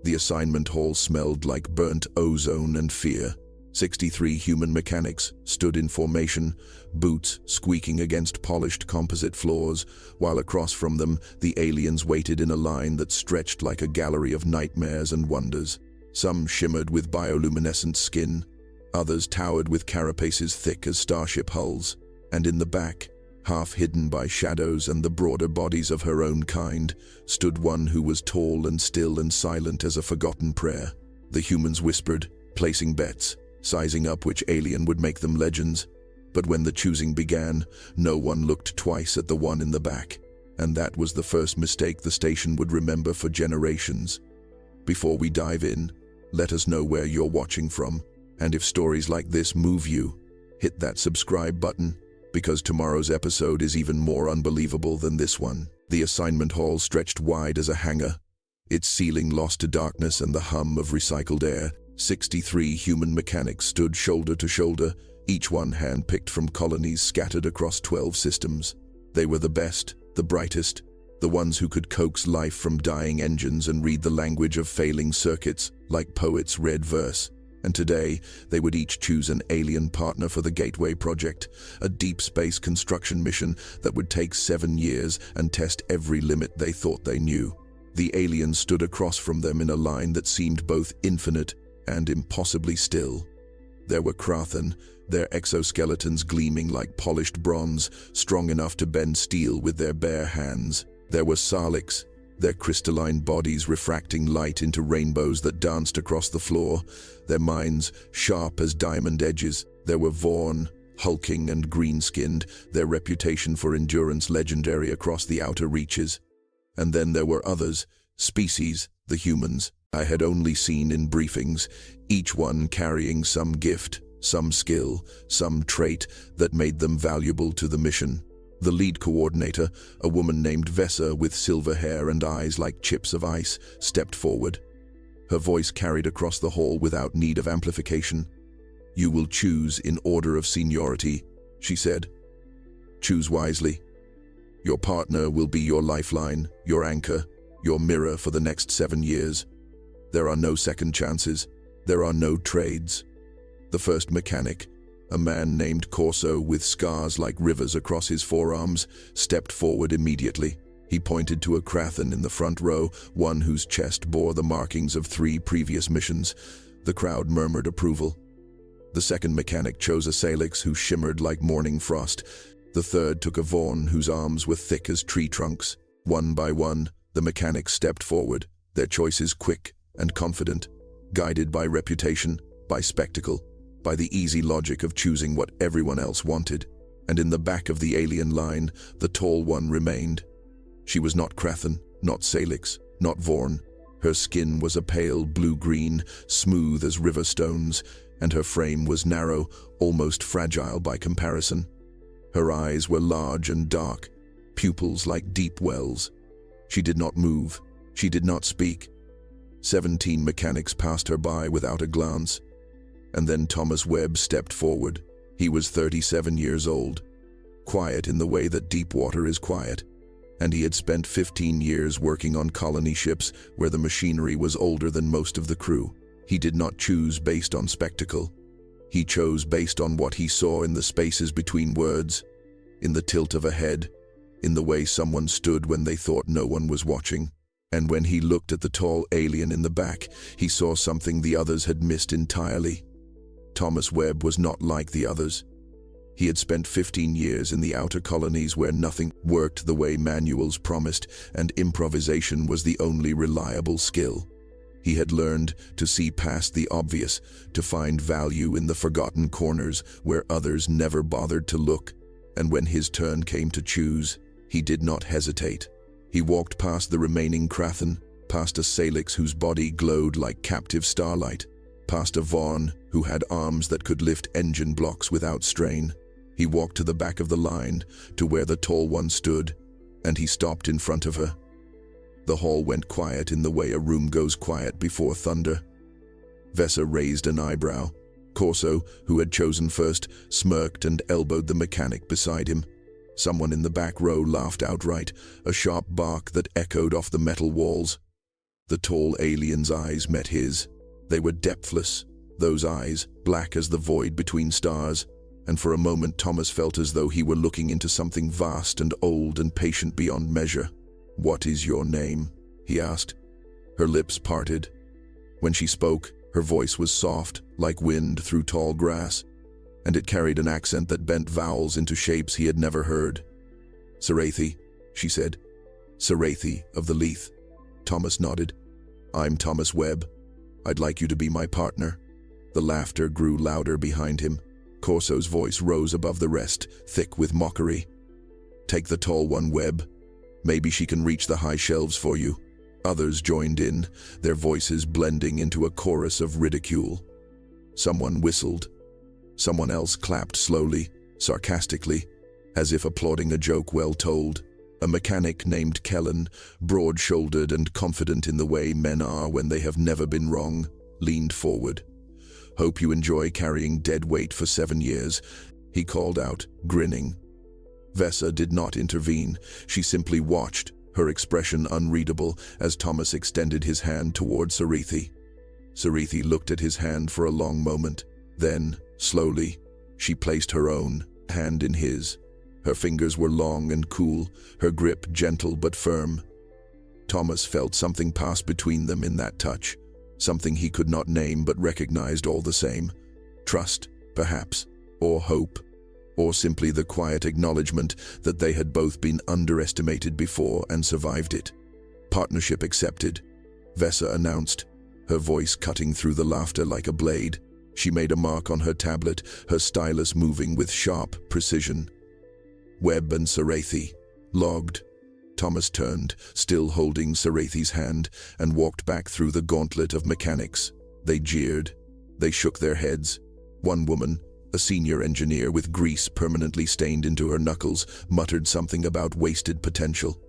The assignment hall smelled like burnt ozone and fear. 63 human mechanics stood in formation, boots squeaking against polished composite floors, while across from them the aliens waited in a line that stretched like a gallery of nightmares and wonders. Some shimmered with bioluminescent skin, others towered with carapaces thick as starship hulls, and in the back, half hidden by shadows and the broader bodies of her own kind, stood one who was tall and still and silent as a forgotten prayer. The humans whispered, placing bets, sizing up which alien would make them legends. But when the choosing began, no one looked twice at the one in the back, and that was the first mistake the station would remember for generations. Before we dive in, let us know where you're watching from, and if stories like this move you, hit that subscribe button, because tomorrow's episode is even more unbelievable than this one. The assignment hall stretched wide as a hangar, its ceiling lost to darkness and the hum of recycled air. 63 human mechanics stood shoulder to shoulder, each one hand-picked from colonies scattered across 12 systems. They were the best, the brightest, the ones who could coax life from dying engines and read the language of failing circuits like poets read verse. And today, they would each choose an alien partner for the Gateway Project, a deep space construction mission that would take 7 years and test every limit they thought they knew. The aliens stood across from them in a line that seemed both infinite and impossibly still. There were Krathen, their exoskeletons gleaming like polished bronze, strong enough to bend steel with their bare hands. There were Salix, their crystalline bodies refracting light into rainbows that danced across the floor, their minds sharp as diamond edges. There were Vaughn, hulking and green-skinned, their reputation for endurance legendary across the outer reaches. And then there were others, species, the humans, I had only seen in briefings, each one carrying some gift, some skill, some trait that made them valuable to the mission. The lead coordinator, a woman named Vessa with silver hair and eyes like chips of ice, stepped forward. Her voice carried across the hall without need of amplification. "You will choose in order of seniority," she said. "Choose wisely. Your partner will be your lifeline, your anchor, your mirror for the next 7 years. There are no second chances. There are no trades." The first mechanic, a man named Corso with scars like rivers across his forearms, stepped forward immediately. He pointed to a Krathen in the front row, one whose chest bore the markings of 3 previous missions. The crowd murmured approval. The second mechanic chose a Salix who shimmered like morning frost. The third took a Vaughn whose arms were thick as tree trunks. One by one, the mechanics stepped forward, their choices quick and confident, guided by reputation, by spectacle, by the easy logic of choosing what everyone else wanted. And in the back of the alien line, the tall one remained. She was not Krathen, not Salix, not Vaughn. Her skin was a pale blue-green, smooth as river stones, and her frame was narrow, almost fragile by comparison. Her eyes were large and dark, pupils like deep wells. She did not move. She did not speak. 17 mechanics passed her by without a glance. And then Thomas Webb stepped forward. He was 37 years old, quiet in the way that deep water is quiet, and he had spent 15 years working on colony ships where the machinery was older than most of the crew. He did not choose based on spectacle. He chose based on what he saw in the spaces between words, in the tilt of a head, in the way someone stood when they thought no one was watching. And when he looked at the tall alien in the back, he saw something the others had missed entirely. Thomas Webb was not like the others. He had spent 15 years in the outer colonies where nothing worked the way manuals promised, and improvisation was the only reliable skill. He had learned to see past the obvious, to find value in the forgotten corners where others never bothered to look. And when his turn came to choose, he did not hesitate. He walked past the remaining Krathen, past a Salix whose body glowed like captive starlight, past a Vaughn who had arms that could lift engine blocks without strain. He walked to the back of the line, to where the tall one stood, and he stopped in front of her. The hall went quiet in the way a room goes quiet before thunder. Vessa raised an eyebrow. Corso, who had chosen first, smirked and elbowed the mechanic beside him. Someone in the back row laughed outright, a sharp bark that echoed off the metal walls. The tall alien's eyes met his. They were depthless, those eyes, black as the void between stars, and for a moment Thomas felt as though he were looking into something vast and old and patient beyond measure. "What is your name?" he asked. Her lips parted. When she spoke, her voice was soft, like wind through tall grass, and it carried an accent that bent vowels into shapes he had never heard. "Sarethi," she said. "Sarethi of the Leith." Thomas nodded. "I'm Thomas Webb. I'd like you to be my partner." The laughter grew louder behind him. Corso's voice rose above the rest, thick with mockery. "Take the tall one, Webb. Maybe she can reach the high shelves for you." Others joined in, their voices blending into a chorus of ridicule. Someone whistled. Someone else clapped slowly, sarcastically, as if applauding a joke well told. A mechanic named Kellen, broad-shouldered and confident in the way men are when they have never been wrong, leaned forward. "Hope you enjoy carrying dead weight for 7 years," he called out, grinning. Vesa did not intervene. She simply watched, her expression unreadable, as Thomas extended his hand toward Sarethi. Sarethi looked at his hand for a long moment. Then, slowly, she placed her own hand in his. Her fingers were long and cool, her grip gentle but firm. Thomas felt something pass between them in that touch, something he could not name but recognized all the same. Trust, perhaps, or hope, or simply the quiet acknowledgement that they had both been underestimated before and survived it. "Partnership accepted," Vesa announced, her voice cutting through the laughter like a blade. She made a mark on her tablet, her stylus moving with sharp precision. "Webb and Sarethi, logged." Thomas turned, still holding Sarethi's hand, and walked back through the gauntlet of mechanics. They jeered. They shook their heads. One woman, a senior engineer with grease permanently stained into her knuckles, muttered something about wasted potential.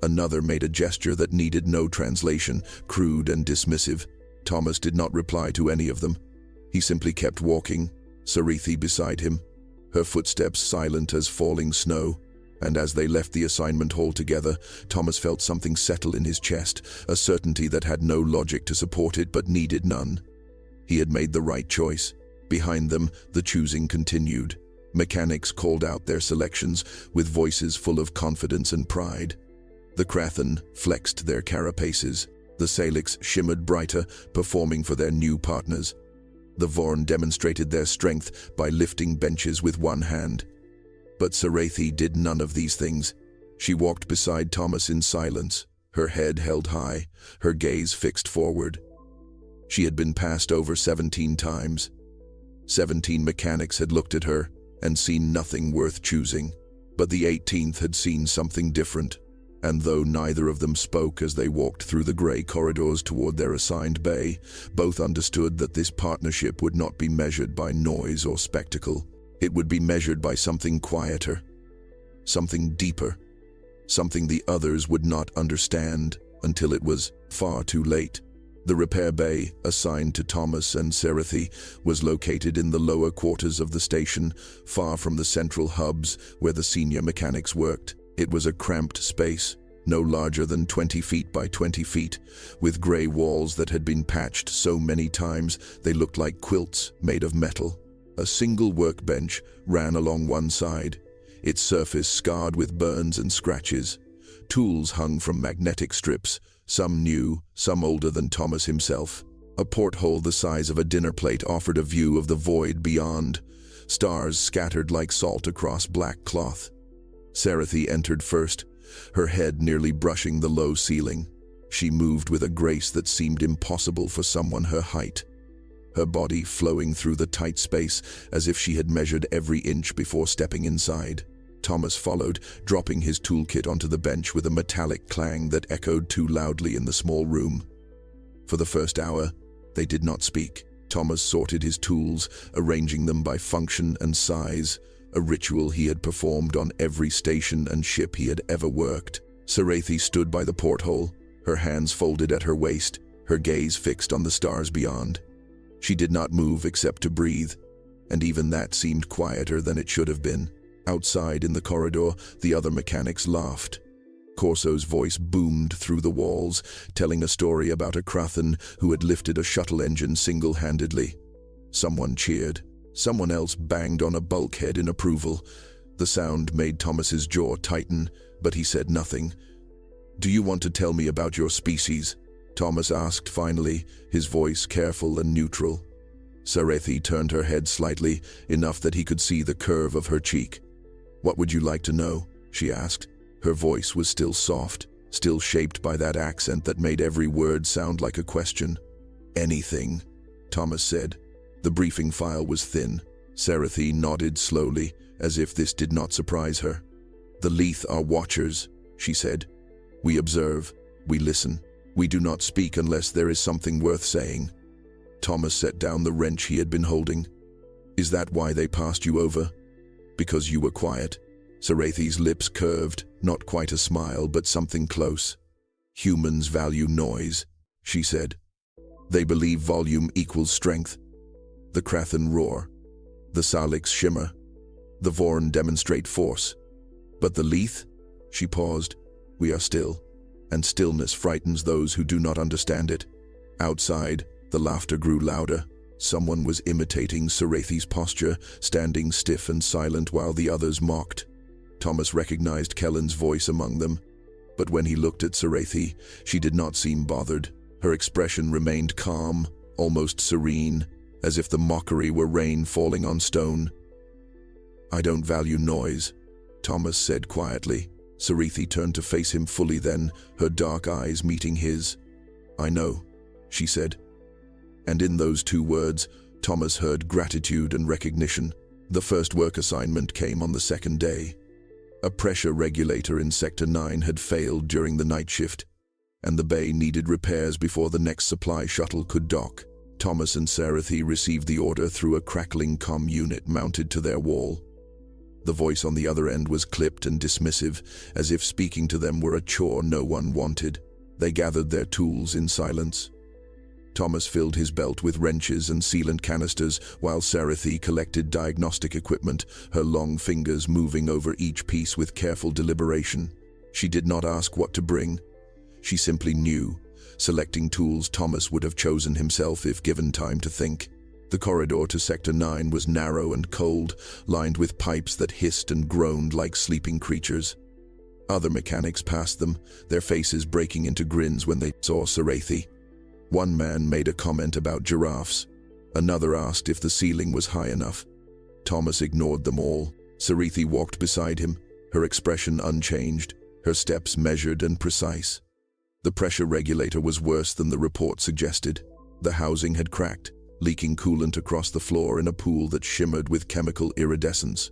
Another made a gesture that needed no translation, crude and dismissive. Thomas did not reply to any of them. He simply kept walking, Sarethi beside him, her footsteps silent as falling snow. And as they left the assignment hall together, Thomas felt something settle in his chest, a certainty that had no logic to support it but needed none. He had made the right choice. Behind them, the choosing continued. Mechanics called out their selections with voices full of confidence and pride. The Krathen flexed their carapaces. The Salix shimmered brighter, performing for their new partners. The Vorn demonstrated their strength by lifting benches with one hand. But Sarethi did none of these things. She walked beside Thomas in silence, her head held high, her gaze fixed forward. She had been passed over 17 times. 17 mechanics had looked at her and seen nothing worth choosing. But the 18th had seen something different. And though neither of them spoke as they walked through the gray corridors toward their assigned bay, both understood that this partnership would not be measured by noise or spectacle. It would be measured by something quieter, something deeper, something the others would not understand until it was far too late. The repair bay, assigned to Thomas and Sarethi, was located in the lower quarters of the station, far from the central hubs where the senior mechanics worked. It was a cramped space, no larger than 20 feet by 20 feet, with gray walls that had been patched so many times they looked like quilts made of metal. A single workbench ran along one side, its surface scarred with burns and scratches. Tools hung from magnetic strips, some new, some older than Thomas himself. A porthole the size of a dinner plate offered a view of the void beyond, stars scattered like salt across black cloth. Sarethi entered first, her head nearly brushing the low ceiling. She moved with a grace that seemed impossible for someone her height, her body flowing through the tight space as if she had measured every inch before stepping inside. Thomas followed, dropping his toolkit onto the bench with a metallic clang that echoed too loudly in the small room. For the first hour, they did not speak. Thomas sorted his tools, arranging them by function and size, a ritual he had performed on every station and ship he had ever worked. Sarethi stood by the porthole, her hands folded at her waist, her gaze fixed on the stars beyond. She did not move except to breathe, and even that seemed quieter than it should have been. Outside in the corridor, the other mechanics laughed. Corso's voice boomed through the walls, telling a story about a Krathen who had lifted a shuttle engine single-handedly. Someone cheered. Someone else banged on a bulkhead in approval. The sound made Thomas's jaw tighten, but he said nothing. "Do you want to tell me about your species?" Thomas asked finally, his voice careful and neutral. Sarethi turned her head slightly, enough that he could see the curve of her cheek. "What would you like to know?" she asked. Her voice was still soft, still shaped by that accent that made every word sound like a question. "Anything," Thomas said. The briefing file was thin. Sarethi nodded slowly, as if this did not surprise her. "The Leith are watchers," she said. "We observe, we listen. We do not speak unless there is something worth saying." Thomas set down the wrench he had been holding. "Is that why they passed you over?" "Because you were quiet." Sarethi's lips curved, not quite a smile, but something close. "Humans value noise," she said. "They believe volume equals strength." The Krathen roar. The Salix shimmer. The Vorn demonstrate force. "But the Leith?" She paused. "We are still, and stillness frightens those who do not understand it." Outside, the laughter grew louder. Someone was imitating Sarethi's posture, standing stiff and silent while the others mocked. Thomas recognized Kellen's voice among them, but when he looked at Sarethi, she did not seem bothered. Her expression remained calm, almost serene, as if the mockery were rain falling on stone. "I don't value noise," Thomas said quietly. Sarethi turned to face him fully then, her dark eyes meeting his. "I know," she said. And in those two words, Thomas heard gratitude and recognition. The first work assignment came on the second day. A pressure regulator in Sector 9 had failed during the night shift, and the bay needed repairs before the next supply shuttle could dock. Thomas and Sarethi received the order through a crackling comm unit mounted to their wall. The voice on the other end was clipped and dismissive, as if speaking to them were a chore no one wanted. They gathered their tools in silence. Thomas filled his belt with wrenches and sealant canisters, while Sarethi collected diagnostic equipment, her long fingers moving over each piece with careful deliberation. She did not ask what to bring. She simply knew, selecting tools Thomas would have chosen himself if given time to think. The corridor to Sector 9 was narrow and cold, lined with pipes that hissed and groaned like sleeping creatures. Other mechanics passed them, their faces breaking into grins when they saw Sarethi. One man made a comment about giraffes. Another asked if the ceiling was high enough. Thomas ignored them all. Sarethi walked beside him, her expression unchanged, her steps measured and precise. The pressure regulator was worse than the report suggested. The housing had cracked, leaking coolant across the floor in a pool that shimmered with chemical iridescence.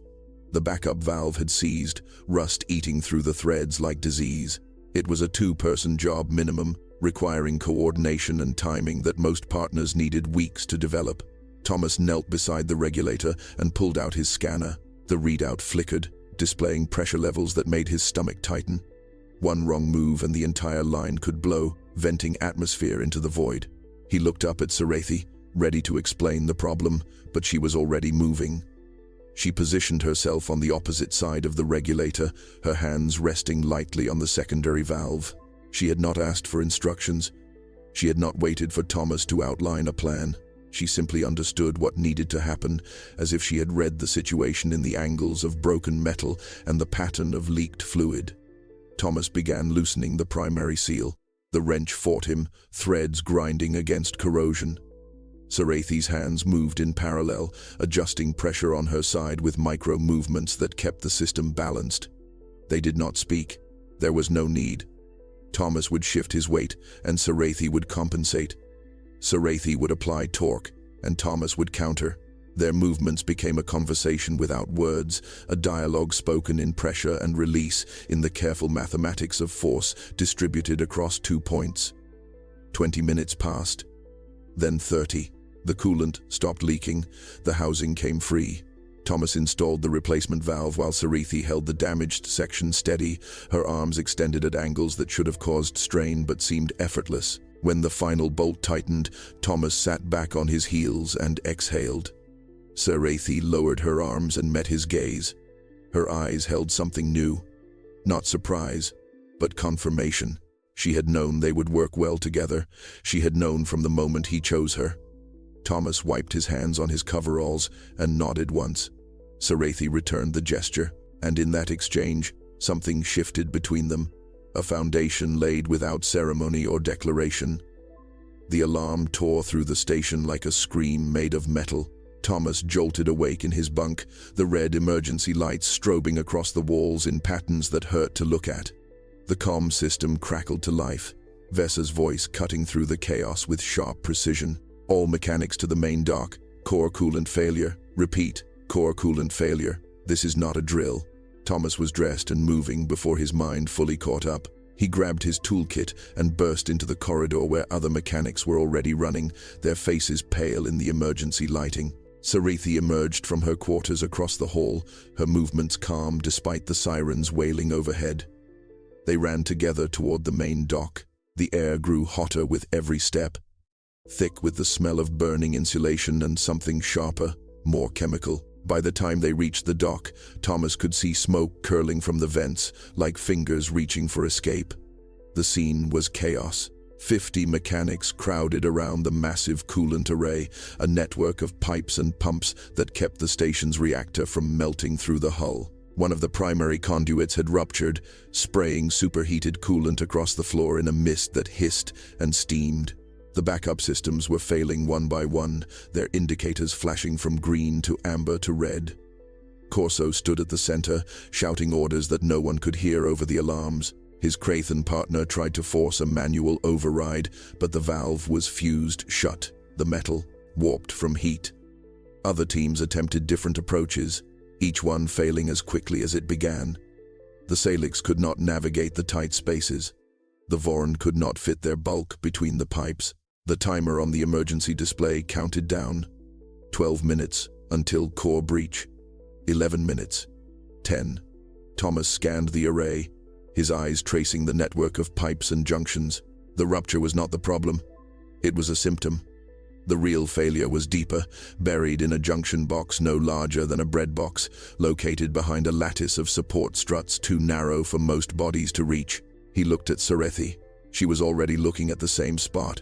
The backup valve had seized, rust eating through the threads like disease. It was a two-person job minimum, requiring coordination and timing that most partners needed weeks to develop. Thomas knelt beside the regulator and pulled out his scanner. The readout flickered, displaying pressure levels that made his stomach tighten. One wrong move and the entire line could blow, venting atmosphere into the void. He looked up at Sarethi, ready to explain the problem, but she was already moving. She positioned herself on the opposite side of the regulator, her hands resting lightly on the secondary valve. She had not asked for instructions. She had not waited for Thomas to outline a plan. She simply understood what needed to happen, as if she had read the situation in the angles of broken metal and the pattern of leaked fluid. Thomas began loosening the primary seal. The wrench fought him, threads grinding against corrosion. Sarethi's hands moved in parallel, adjusting pressure on her side with micro-movements that kept the system balanced. They did not speak. There was no need. Thomas would shift his weight, and Sarethi would compensate. Sarethi would apply torque, and Thomas would counter. Their movements became a conversation without words, a dialogue spoken in pressure and release, in the careful mathematics of force distributed across 2 points. 20 minutes passed. Then 30. The coolant stopped leaking. The housing came free. Thomas installed the replacement valve while Sarethi held the damaged section steady, her arms extended at angles that should have caused strain but seemed effortless. When the final bolt tightened, Thomas sat back on his heels and exhaled. Sarethi lowered her arms and met his gaze. Her eyes held something new. Not surprise, but confirmation. She had known they would work well together. She had known from the moment he chose her. Thomas wiped his hands on his coveralls and nodded once. Sarethi returned the gesture, and in that exchange, something shifted between them, a foundation laid without ceremony or declaration. The alarm tore through the station like a scream made of metal. Thomas jolted awake in his bunk, the red emergency lights strobing across the walls in patterns that hurt to look at. The comm system crackled to life, Vessa's voice cutting through the chaos with sharp precision. All mechanics to the main dock. Core coolant failure. Repeat, core coolant failure. This is not a drill. Thomas was dressed and moving before his mind fully caught up. He grabbed his toolkit and burst into the corridor where other mechanics were already running, their faces pale in the emergency lighting. Sarethi emerged from her quarters across the hall, her movements calm despite the sirens wailing overhead. They ran together toward the main dock. The air grew hotter with every step, thick with the smell of burning insulation and something sharper, more chemical. By the time they reached the dock, Thomas could see smoke curling from the vents, like fingers reaching for escape. The scene was chaos. 50 mechanics crowded around the massive coolant array, a network of pipes and pumps that kept the station's reactor from melting through the hull. One of the primary conduits had ruptured, spraying superheated coolant across the floor in a mist that hissed and steamed. The backup systems were failing one by one, their indicators flashing from green to amber to red. Corso stood at the center, shouting orders that no one could hear over the alarms. His Crathan partner tried to force a manual override, but the valve was fused shut, the metal warped from heat. Other teams attempted different approaches, each one failing as quickly as it began. The Salix could not navigate the tight spaces. The Vorn could not fit their bulk between the pipes. The timer on the emergency display counted down. 12 minutes until core breach. 11 minutes. 10. Thomas scanned the array, his eyes tracing the network of pipes and junctions. The rupture was not the problem. It was a symptom. The real failure was deeper, buried in a junction box no larger than a bread box, located behind a lattice of support struts too narrow for most bodies to reach. He looked at Sarethi. She was already looking at the same spot.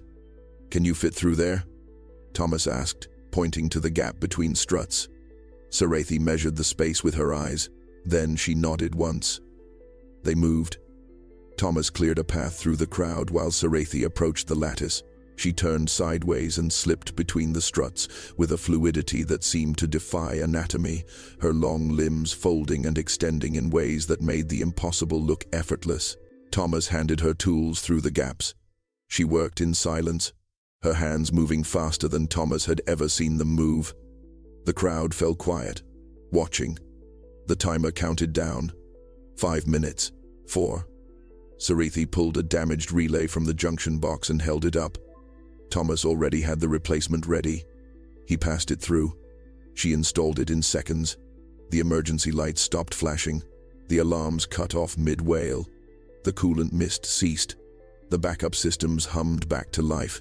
"Can you fit through there?" Thomas asked, pointing to the gap between struts. Sarethi measured the space with her eyes. Then she nodded once. They moved. Thomas cleared a path through the crowd while Sarethi approached the lattice. She turned sideways and slipped between the struts with a fluidity that seemed to defy anatomy, her long limbs folding and extending in ways that made the impossible look effortless. Thomas handed her tools through the gaps. She worked in silence, her hands moving faster than Thomas had ever seen them move. The crowd fell quiet, watching. The timer counted down. 5 minutes. 4. Sarethi pulled a damaged relay from the junction box and held it up. Thomas already had the replacement ready. He passed it through. She installed it in seconds. The emergency lights stopped flashing. The alarms cut off mid-wail. The coolant mist ceased. The backup systems hummed back to life,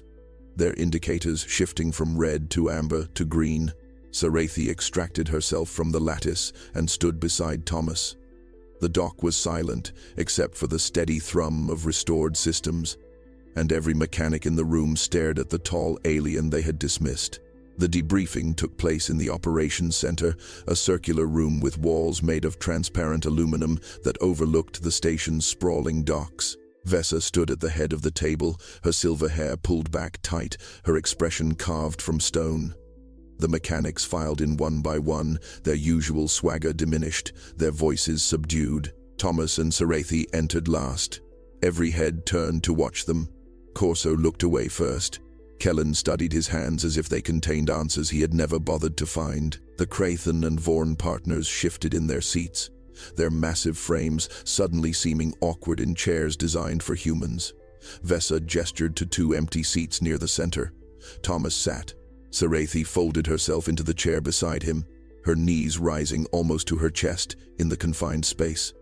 their indicators shifting from red to amber to green. Sarethi extracted herself from the lattice and stood beside Thomas. The dock was silent, except for the steady thrum of restored systems, and every mechanic in the room stared at the tall alien they had dismissed. The debriefing took place in the operations center, a circular room with walls made of transparent aluminum that overlooked the station's sprawling docks. Vessa stood at the head of the table, her silver hair pulled back tight, her expression carved from stone. The mechanics filed in one by one, their usual swagger diminished, their voices subdued. Thomas and Sarethi entered last. Every head turned to watch them. Corso looked away first. Kellen studied his hands as if they contained answers he had never bothered to find. The Crathan and Vorn partners shifted in their seats, their massive frames suddenly seeming awkward in chairs designed for humans. Vessa gestured to 2 empty seats near the center. Thomas sat. Sarethi folded herself into the chair beside him, her knees rising almost to her chest in the confined space.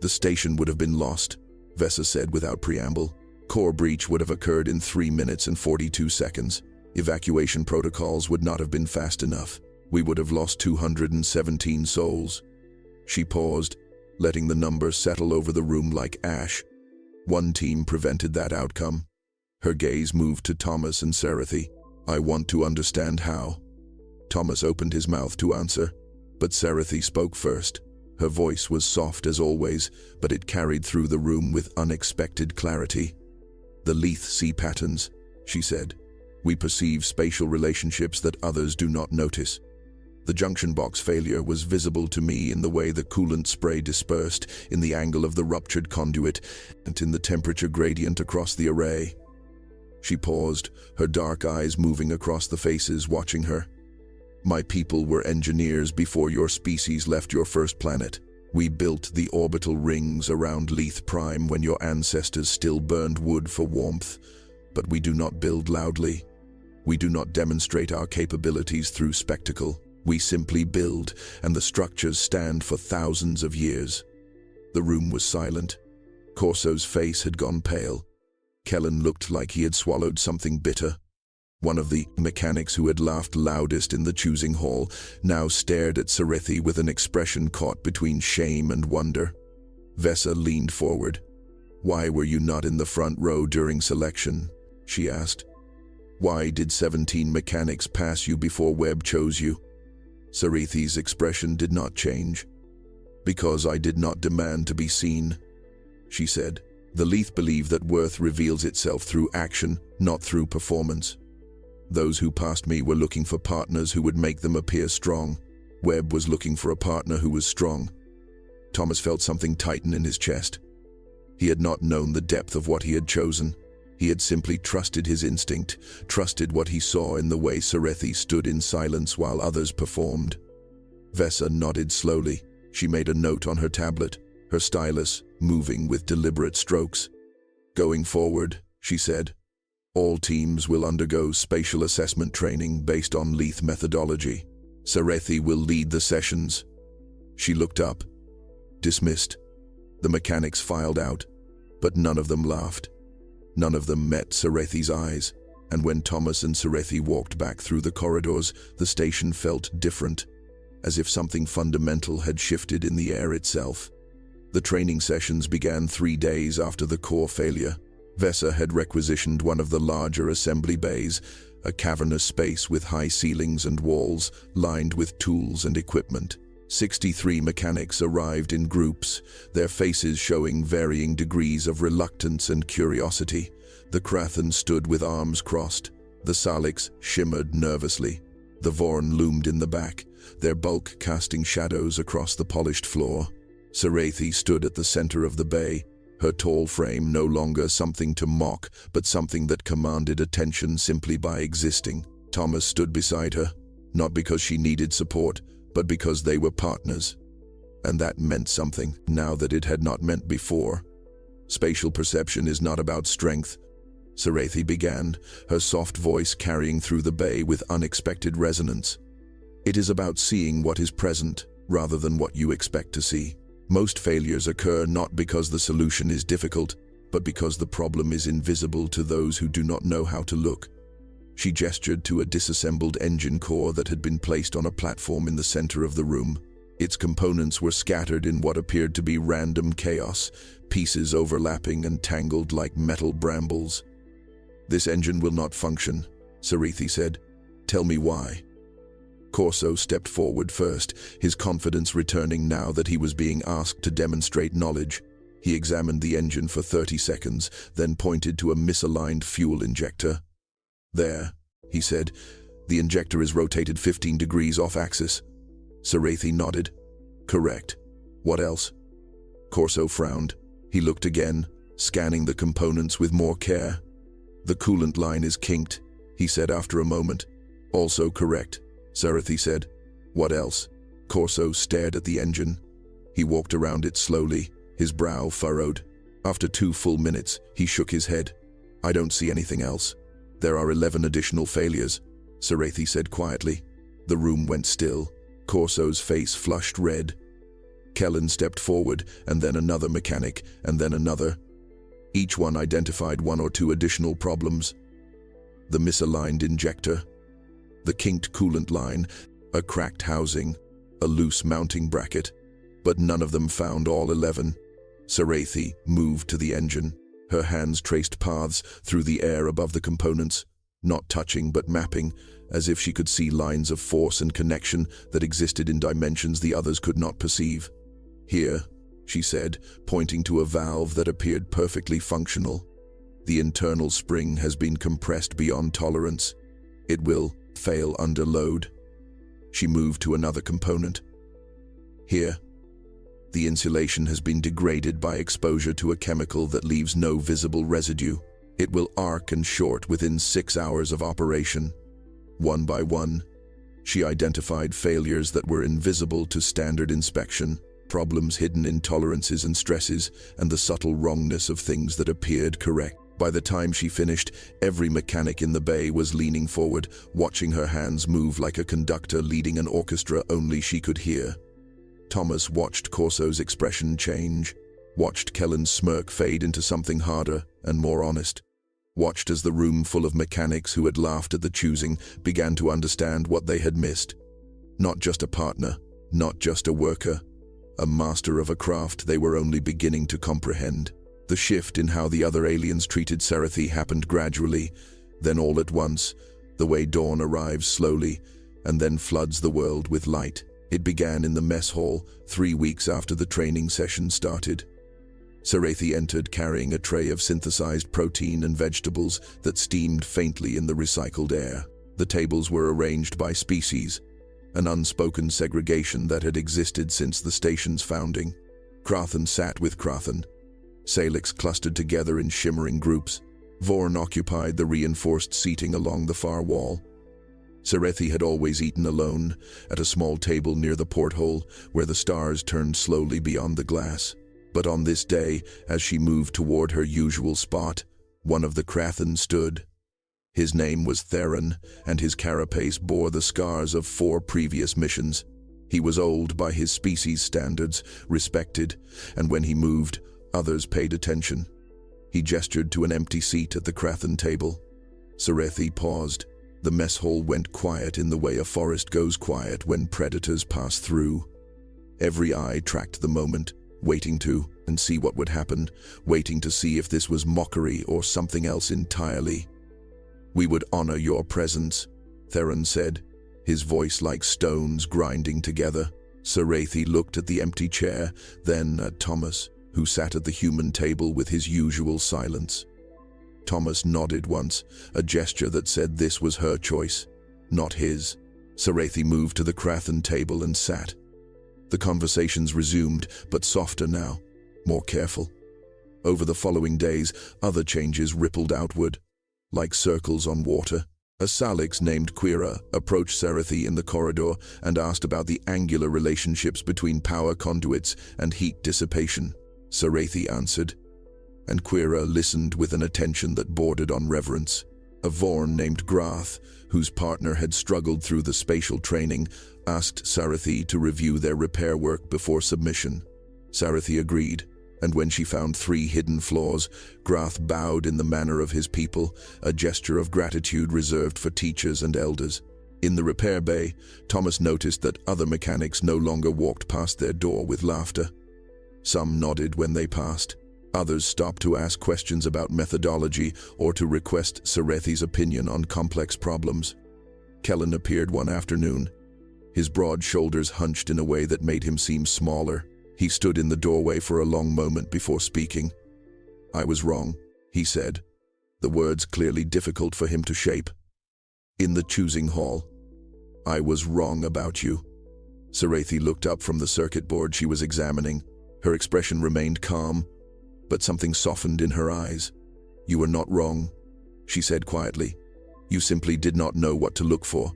"The station would have been lost," Vessa said without preamble. "Core breach would have occurred in 3 minutes and 42 seconds. Evacuation protocols would not have been fast enough. We would have lost 217 souls." She paused, letting the number settle over the room like ash. One team prevented that outcome. Her gaze moved to Thomas and Sarethi. I want to understand how. Thomas opened his mouth to answer, but Sarethi spoke first. Her voice was soft as always, but it carried through the room with unexpected clarity. The Leith see patterns, she said. We perceive spatial relationships that others do not notice. The junction box failure was visible to me in the way the coolant spray dispersed, in the angle of the ruptured conduit, and in the temperature gradient across the array. She paused, her dark eyes moving across the faces watching her. My people were engineers before your species left your first planet. We built the orbital rings around Leith Prime when your ancestors still burned wood for warmth. But we do not build loudly. We do not demonstrate our capabilities through spectacle. We simply build, and the structures stand for thousands of years. The room was silent. Corso's face had gone pale. Kellen looked like he had swallowed something bitter. One of the mechanics who had laughed loudest in the choosing hall now stared at Sarethi with an expression caught between shame and wonder. Vesa leaned forward. Why were you not in the front row during selection? She asked. Why did 17 mechanics pass you before Webb chose you? Sarethi's expression did not change. Because I did not demand to be seen, she said. The Leith believe that worth reveals itself through action, not through performance. Those who passed me were looking for partners who would make them appear strong. Webb was looking for a partner who was strong. Thomas felt something tighten in his chest. He had not known the depth of what he had chosen. He had simply trusted his instinct, trusted what he saw in the way Sarethi stood in silence while others performed. Vesa nodded slowly. She made a note on her tablet, her stylus moving with deliberate strokes. Going forward, she said, all teams will undergo spatial assessment training based on Leith methodology. Sarethi will lead the sessions. She looked up. Dismissed. The mechanics filed out, but none of them laughed. None of them met Sarethi's eyes, and when Thomas and Sarethi walked back through the corridors, the station felt different, as if something fundamental had shifted in the air itself. The training sessions began 3 days after the core failure. Vesa had requisitioned one of the larger assembly bays, a cavernous space with high ceilings and walls lined with tools and equipment. 63 mechanics arrived in groups, their faces showing varying degrees of reluctance and curiosity. The Krathens stood with arms crossed. The Salix shimmered nervously. The Vorn loomed in the back, their bulk casting shadows across the polished floor. Sarethi stood at the center of the bay, her tall frame no longer something to mock, but something that commanded attention simply by existing. Thomas stood beside her, not because she needed support, but because they were partners. And that meant something, now that it had not meant before. Spatial perception is not about strength, Sarethi began, her soft voice carrying through the bay with unexpected resonance. It is about seeing what is present, rather than what you expect to see. Most failures occur not because the solution is difficult, but because the problem is invisible to those who do not know how to look. She gestured to a disassembled engine core that had been placed on a platform in the center of the room. Its components were scattered in what appeared to be random chaos, pieces overlapping and tangled like metal brambles. This engine will not function, Sarethi said. Tell me why. Corso stepped forward first, his confidence returning now that he was being asked to demonstrate knowledge. He examined the engine for 30 seconds, then pointed to a misaligned fuel injector. There, he said, the injector is rotated 15 degrees off-axis. Sarethi nodded. Correct. What else? Corso frowned. He looked again, scanning the components with more care. The coolant line is kinked, he said after a moment. Also correct, Sarethi said. What else? Corso stared at the engine. He walked around it slowly, his brow furrowed. After 2 full minutes, he shook his head. I don't see anything else. There are 11 additional failures, Sarethi said quietly. The room went still. Corso's face flushed red. Kellen stepped forward, and then another mechanic, and then another. Each one identified 1 or 2 additional problems. The misaligned injector, the kinked coolant line, a cracked housing, a loose mounting bracket, but none of them found all 11. Sarethi moved to the engine. Her hands traced paths through the air above the components, not touching but mapping, as if she could see lines of force and connection that existed in dimensions the others could not perceive. "Here," she said, pointing to a valve that appeared perfectly functional. "The internal spring has been compressed beyond tolerance. It will fail under load." She moved to another component. "Here. The insulation has been degraded by exposure to a chemical that leaves no visible residue. It will arc and short within 6 hours of operation." One by one, she identified failures that were invisible to standard inspection, problems hidden in tolerances and stresses, and the subtle wrongness of things that appeared correct. By the time she finished, every mechanic in the bay was leaning forward, watching her hands move like a conductor leading an orchestra only she could hear. Thomas watched Corso's expression change, watched Kellen's smirk fade into something harder and more honest, watched as the room full of mechanics who had laughed at the choosing began to understand what they had missed. Not just a partner, not just a worker, a master of a craft they were only beginning to comprehend. The shift in how the other aliens treated Sarethi happened gradually, then all at once, the way dawn arrives slowly and then floods the world with light. It began in the mess hall 3 weeks after the training session started. Sarethi entered carrying a tray of synthesized protein and vegetables that steamed faintly in the recycled air. The tables were arranged by species, an unspoken segregation that had existed since the station's founding. Krathan sat with Krathan. Salix clustered together in shimmering groups. Vorn occupied the reinforced seating along the far wall. Sarethi had always eaten alone, at a small table near the porthole where the stars turned slowly beyond the glass. But on this day, as she moved toward her usual spot, one of the Krathan stood. His name was Theron, and his carapace bore the scars of 4 previous missions. He was old by his species' standards, respected, and when he moved, others paid attention. He gestured to an empty seat at the Krathan table. Sarethi paused. The mess hall went quiet in the way a forest goes quiet when predators pass through. Every eye tracked the moment, waiting to and see what would happen, waiting to see if this was mockery or something else entirely. "We would honor your presence," Theron said, his voice like stones grinding together. Sarethi looked at the empty chair, then at Thomas, who sat at the human table with his usual silence. Thomas nodded once, a gesture that said this was her choice, not his. Sarethi moved to the Krathan table and sat. The conversations resumed, but softer now, more careful. Over the following days, other changes rippled outward, like circles on water. A Salix named Quira approached Sarethi in the corridor and asked about the angular relationships between power conduits and heat dissipation. Sarethi answered, and Quira listened with an attention that bordered on reverence. A Vorn named Grath, whose partner had struggled through the spatial training, asked Sarethi to review their repair work before submission. Sarethi agreed, and when she found 3 hidden flaws, Grath bowed in the manner of his people, a gesture of gratitude reserved for teachers and elders. In the repair bay, Thomas noticed that other mechanics no longer walked past their door with laughter. Some nodded when they passed. Others stopped to ask questions about methodology or to request Sarethi's opinion on complex problems. Kellen appeared one afternoon, his broad shoulders hunched in a way that made him seem smaller. He stood in the doorway for a long moment before speaking. "I was wrong," he said, the words clearly difficult for him to shape. "In the choosing hall, I was wrong about you." Sarethi looked up from the circuit board she was examining. Her expression remained calm, but something softened in her eyes. "You were not wrong," she said quietly. "You simply did not know what to look for."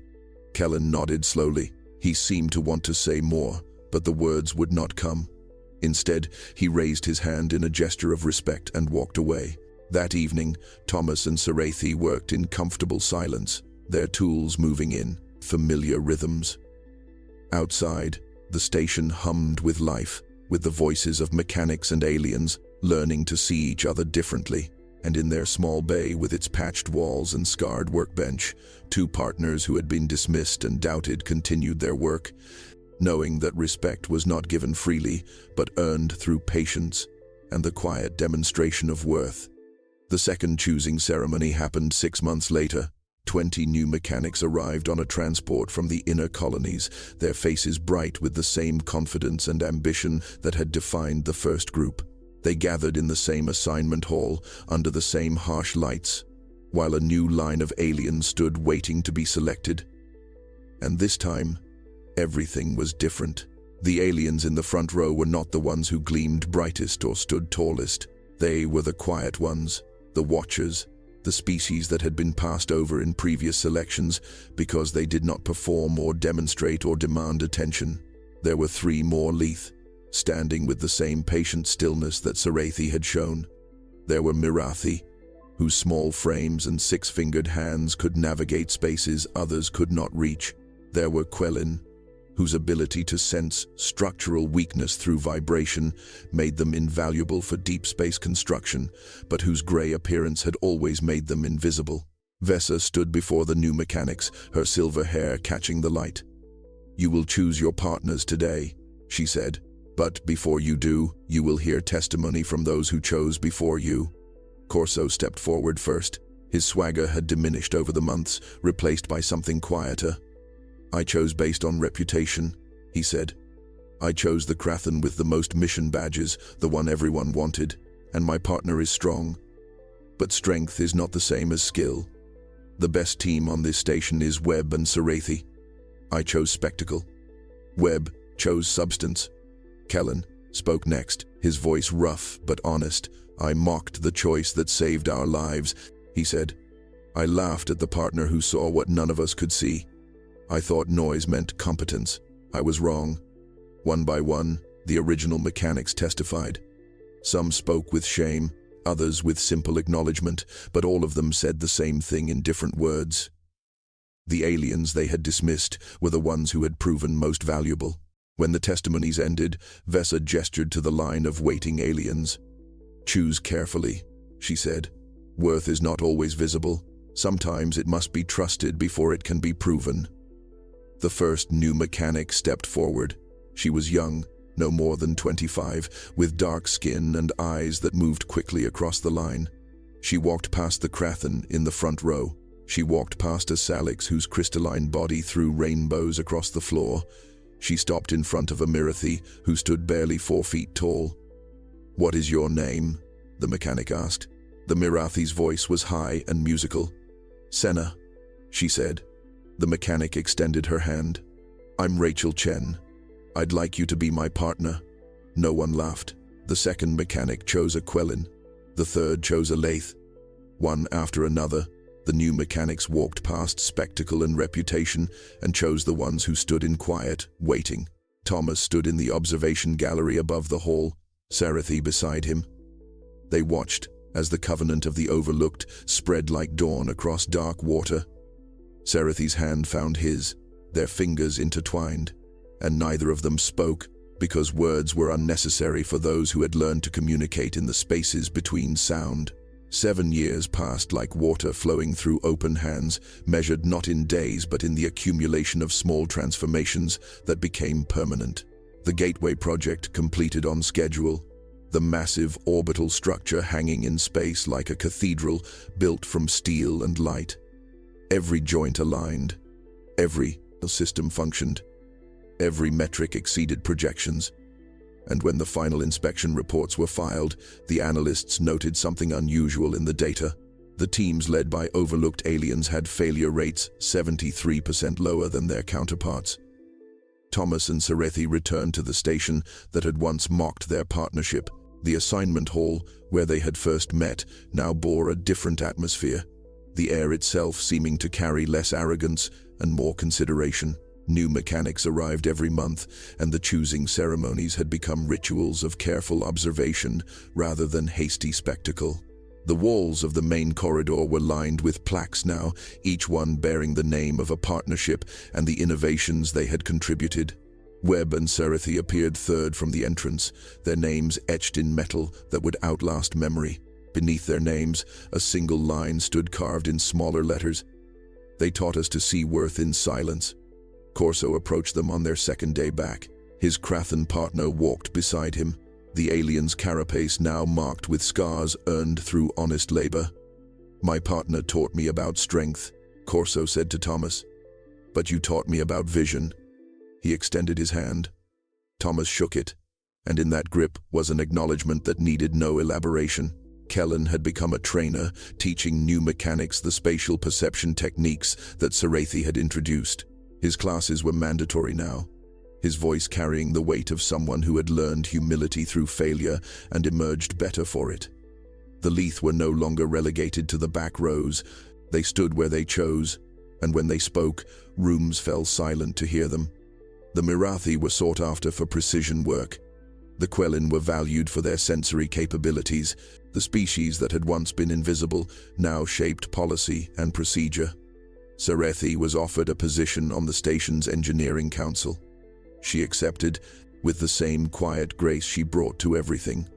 Kellen nodded slowly. He seemed to want to say more, but the words would not come. Instead, he raised his hand in a gesture of respect and walked away. That evening, Thomas and Sarethi worked in comfortable silence, their tools moving in familiar rhythms. Outside, the station hummed with life, with the voices of mechanics and aliens learning to see each other differently. And in their small bay with its patched walls and scarred workbench, 2 partners who had been dismissed and doubted continued their work, knowing that respect was not given freely, but earned through patience and the quiet demonstration of worth. The second choosing ceremony happened 6 months later. 20 new mechanics arrived on a transport from the inner colonies, their faces bright with the same confidence and ambition that had defined the first group. They gathered in the same assignment hall, under the same harsh lights, while a new line of aliens stood waiting to be selected. And this time, everything was different. The aliens in the front row were not the ones who gleamed brightest or stood tallest. They were the quiet ones, the watchers, the species that had been passed over in previous selections because they did not perform or demonstrate or demand attention. There were 3 more Leith, standing with the same patient stillness that Sarethi had shown. There were Mirathi, whose small frames and 6-fingered hands could navigate spaces others could not reach. There were Quelin, whose ability to sense structural weakness through vibration made them invaluable for deep space construction, but whose gray appearance had always made them invisible. Vesa stood before the new mechanics, her silver hair catching the light. "You will choose your partners today," she said. "But before you do, you will hear testimony from those who chose before you." Corso stepped forward first. His swagger had diminished over the months, replaced by something quieter. "I chose based on reputation," he said. "I chose the Krathen with the most mission badges, the one everyone wanted, and my partner is strong. But strength is not the same as skill. The best team on this station is Webb and Sarethi. I chose spectacle. Webb chose substance." Kellen spoke next, his voice rough but honest. "I mocked the choice that saved our lives," he said. "I laughed at the partner who saw what none of us could see. I thought noise meant competence. I was wrong." One by one, the original mechanics testified. Some spoke with shame, others with simple acknowledgement, but all of them said the same thing in different words. The aliens they had dismissed were the ones who had proven most valuable. When the testimonies ended, Vesa gestured to the line of waiting aliens. "Choose carefully," she said. "Worth is not always visible. Sometimes it must be trusted before it can be proven." The first new mechanic stepped forward. She was young, no more than 25, with dark skin and eyes that moved quickly across the line. She walked past the Krathen in the front row. She walked past a Salix whose crystalline body threw rainbows across the floor. She stopped in front of a Mirathi who stood barely 4 feet tall. "What is your name?" the mechanic asked. The Mirathi's voice was high and musical. "Senna," she said. The mechanic extended her hand. "I'm Rachel Chen. I'd like you to be my partner." No one laughed. The second mechanic chose a Quelin. The third chose a Leith. One after another, the new mechanics walked past spectacle and reputation and chose the ones who stood in quiet, waiting. Thomas stood in the observation gallery above the hall, Sarethi beside him. They watched as the covenant of the Overlooked spread like dawn across dark water. Sarethi's hand found his, their fingers intertwined, and neither of them spoke because words were unnecessary for those who had learned to communicate in the spaces between sound. 7 years passed like water flowing through open hands, measured not in days but in the accumulation of small transformations that became permanent. The Gateway project completed on schedule, the massive orbital structure hanging in space like a cathedral built from steel and light. Every joint aligned, every system functioned, every metric exceeded projections. And when the final inspection reports were filed, the analysts noted something unusual in the data. The teams led by Overlooked aliens had failure rates 73% lower than their counterparts. Thomas and Sarethi returned to the station that had once mocked their partnership. The assignment hall, where they had first met, now bore a different atmosphere, the air itself seeming to carry less arrogance and more consideration. New mechanics arrived every month, and the choosing ceremonies had become rituals of careful observation rather than hasty spectacle. The walls of the main corridor were lined with plaques now, each one bearing the name of a partnership and the innovations they had contributed. Webb and Sarethi appeared third from the entrance, their names etched in metal that would outlast memory. Beneath their names, a single line stood carved in smaller letters. "They taught us to see worth in silence." Corso approached them on their second day back. His Krathen partner walked beside him. the alien's carapace now marked with scars earned through honest labor. "My partner taught me about strength," Corso said to Thomas. "But you taught me about vision." He extended his hand. Thomas shook it, and in that grip was an acknowledgement that needed no elaboration. Kellen had become a trainer, teaching new mechanics the spatial perception techniques that Sarethi had introduced. His classes were mandatory now, his voice carrying the weight of someone who had learned humility through failure and emerged better for it. The Leith were no longer relegated to the back rows. They stood where they chose, and when they spoke, rooms fell silent to hear them. The Mirathi were sought after for precision work. The Quelin were valued for their sensory capabilities. The species that had once been invisible now shaped policy and procedure. Sarethi was offered a position on the station's engineering council. She accepted, with the same quiet grace she brought to everything.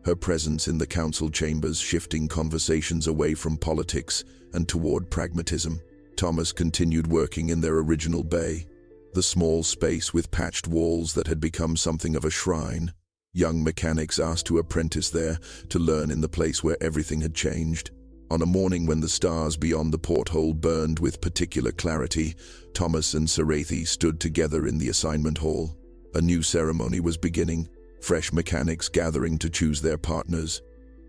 Her presence in the council chambers shifting conversations away from politics and toward pragmatism. Thomas continued working in their original bay, the small space with patched walls that had become something of a shrine. Young mechanics asked to apprentice there, to learn in the place where everything had changed. On a morning when the stars beyond the porthole burned with particular clarity, Thomas and Sarethi stood together in the assignment hall. A new ceremony was beginning, fresh mechanics gathering to choose their partners.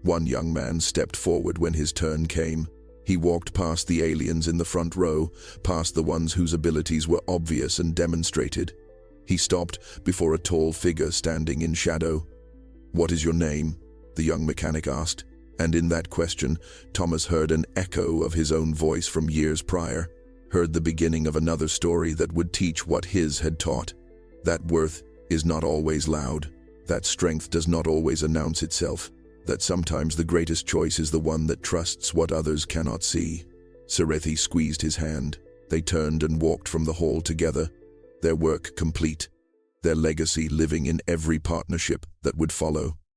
One young man stepped forward when his turn came. He walked past the aliens in the front row, past the ones whose abilities were obvious and demonstrated. He stopped before a tall figure standing in shadow. "What is your name?" the young mechanic asked, and in that question, Thomas heard an echo of his own voice from years prior, heard the beginning of another story that would teach what his had taught. That worth is not always loud, that strength does not always announce itself, that sometimes the greatest choice is the one that trusts what others cannot see. Sarethi squeezed his hand. They turned and walked from the hall together, their work complete, their legacy living in every partnership that would follow.